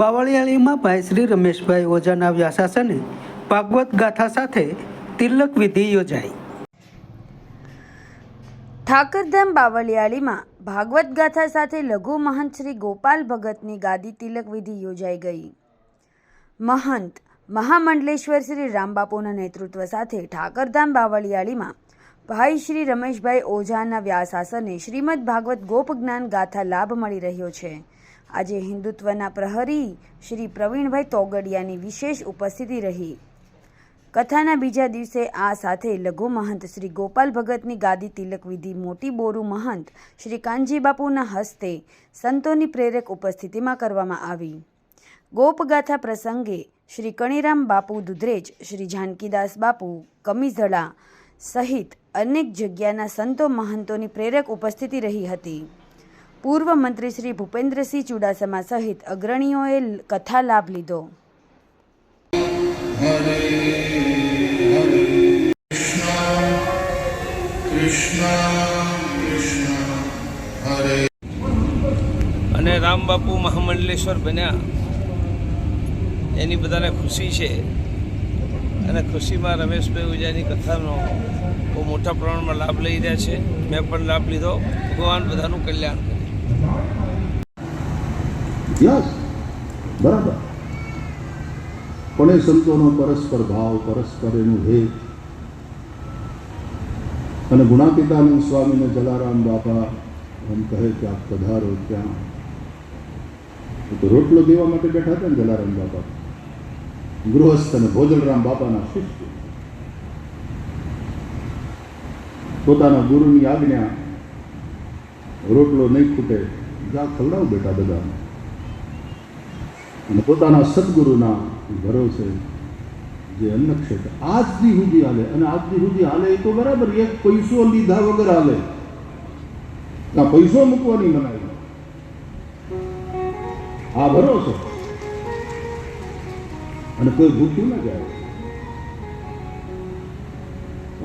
બાવળિયાળીમાં ભાઈ શ્રી રમેશભાઈ ઓઝાના વ્યાસાસને ભાગવત ગાથા સાથે તિલક વિધિ યોજાઈ। ઠાકરધામ બાવળિયાળીમાં ભાગવત ગાથા સાથે લઘુ મહંત શ્રી ગોપાલ ભગતની ગાદી તિલક વિધિ યોજાઈ ગઈ। મહંત મહામંડલેશ્વર શ્રી રામબાપુના નેતૃત્વ સાથે ઠાકરધામ બાવળિયાળીમાં ભાઈ શ્રી રમેશભાઈ ઓઝાના વ્યાસાસને શ્રીમદ ભાગવત ગોપ જ્ઞાન ગાથા લાભ મળી રહ્યો છે। આજે હિન્દુત્વના પ્રહરી શ્રી પ્રવીણભાઈ તોગડિયાની વિશેષ ઉપસ્થિતિ રહી। કથાના બીજા દિવસે આ સાથે લઘુ મહંત શ્રી ગોપાલ ભગતની ગાદી તિલક વિધિ મોટી બોરુ મહંત શ્રી કાનજી બાપુના હસ્તે સંતોની પ્રેરક ઉપસ્થિતિમાં કરવામાં આવી। ગોપગાથા પ્રસંગે શ્રી કણીરામ બાપુ દુધરેજ, શ્રી જાનકીદાસ બાપુ કમીઝળા સહિત અનેક જગ્યાના સંતો મહંતોની પ્રેરક ઉપસ્થિતિ રહી હતી। પૂર્વ મંત્રી શ્રી ભૂપેન્દ્રસિંહ ચુડાસમા સહિત અગ્રણીઓએ કથા લાભ લીધો। અને રામબાપુ મહામંડલેશ્વર બન્યા એની બધાને ખુશી છે અને ખુશીમાં રમેશભાઈ ઓઝાની કથાનો બહુ મોટા પ્રમાણમાં લાભ લઈ રહ્યા છે। મેં પણ લાભ લીધો। ભગવાન બધાનું કલ્યાણ કરે। યસ, બરાબર, પણ એ સંતોનો પરસ્પર ભાવ, પરસ્પર એનું હેત અને ગુણાતીતાનંદ સ્વામીને જલારામ બાપા એમ કહે કે આપ પધારો ત્યાં, તો રોટલો દેવા માટે બેઠા હતા ને જલારામ બાપા, ગૃહસ્થ અને ભોજલરામ બાપાના શિષ્ય, પોતાના ગુરુની આજ્ઞા, રોટલો નહીં ખૂટે, જા ખવડાવ બેટા બધાને, અને પોતાના સદગુરુના ભરોસે જે અન્ન ક્ષેત્ર આજથી સુધી હાલે, અને આજથી સુધી હાલે એ તો બરાબર, એક પૈસો લીધા વગર હાલે, ત્યાં પૈસો મૂકવાની મનાઈ, આ ભરોસો, અને કોઈ ભૂખ્યું ના જાય।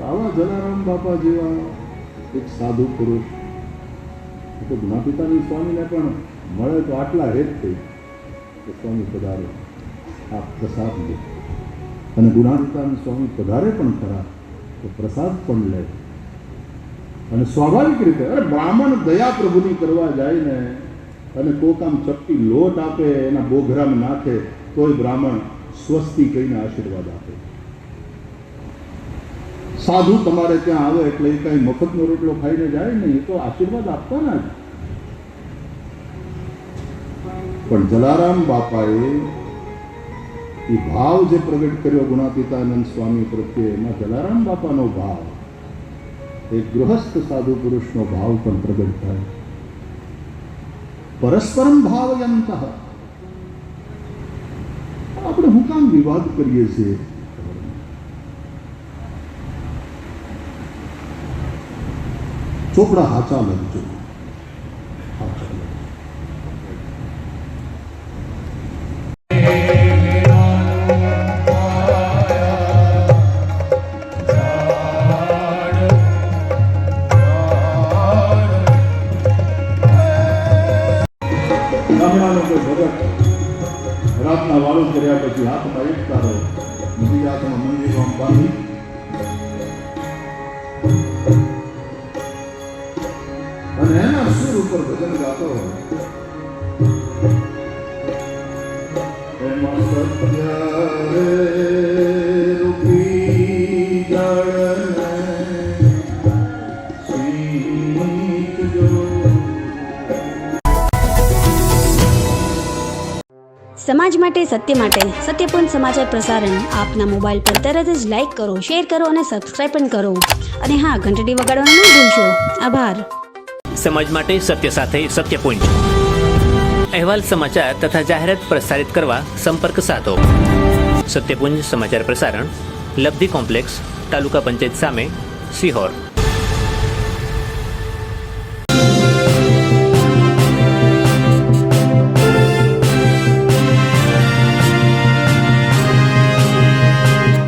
આવા જલારામ બાપા જેવા એક સાધુ પુરુષ તો ગુણાતીતાનંદ સ્વામીને પણ મળે તો આટલા હેત થઈ કે સ્વામી પધારે, આપ પ્રસાદ લે, અને ગુણાતીતાનંદ સ્વામી પધારે પણ ખરા તો પ્રસાદ પણ લે, અને સ્વાભાવિક રીતે અરે બ્રાહ્મણ દયા પ્રભુની કરવા જાય ને અને કોક આમ ચપટી લોટ આપે, એના બોઘરામાં નાખે, તોય બ્રાહ્મણ સ્વસ્તિ કહીને આશીર્વાદ આપે। સાધુ તમારે ત્યાં આવે એટલે એ કઈ મફતનો રોટલો ખાઈને જાય નહીં, એ તો આશીર્વાદ આપવાના જ। પણ જલારામ બાપાએ એ ભાવ જે પ્રગટ કર્યો ગુણાતીતાનંદ સ્વામી પ્રત્યે, એમાં જલારામ બાપાનો ભાવ, એક ગૃહસ્થ સાધુ પુરુષનો ભાવ પણ પ્રગટ થાય। પરસ્પરમ ભાવયંતઃ, આપણે હું કામ વિવાદ કરીએ છીએ? ચોપડા હાચા લખજો, હાચા લખજો। ગામડાનો કોઈ ભગત રાતના વાળું કર્યા પછી હાથમાં એક તારો, બીજી હાથમાં મંદિરમાં બાંધી અને એના સુર ઉપર ભજન ગાતો, એમાં સત્ય રૂપી જળને સીંચજો। સમાજ માટે, સત્ય માટે, સત્યપૂર્ણ સમાચાર પ્રસારણ આપના મોબાઈલ પર તરત જ લાઈક કરો, શેર કરો અને સબસ્ક્રાઈબ પણ કરો, અને હા, ઘંટડી વગાડવાનું ન ભૂલશો। આભાર। સમાજ માટે સત્ય સાથે સત્યપૂર્ણ અહેવાલ, સમાચાર તથા જાહેરાત પ્રસારિત કરવા સંપર્ક સાધો। સત્યપુંજ સમાચાર પ્રસારણ, લબ્ધિ કોમ્પ્લેક્સ, તાલુકા પંચાયત સામે, સિહોર।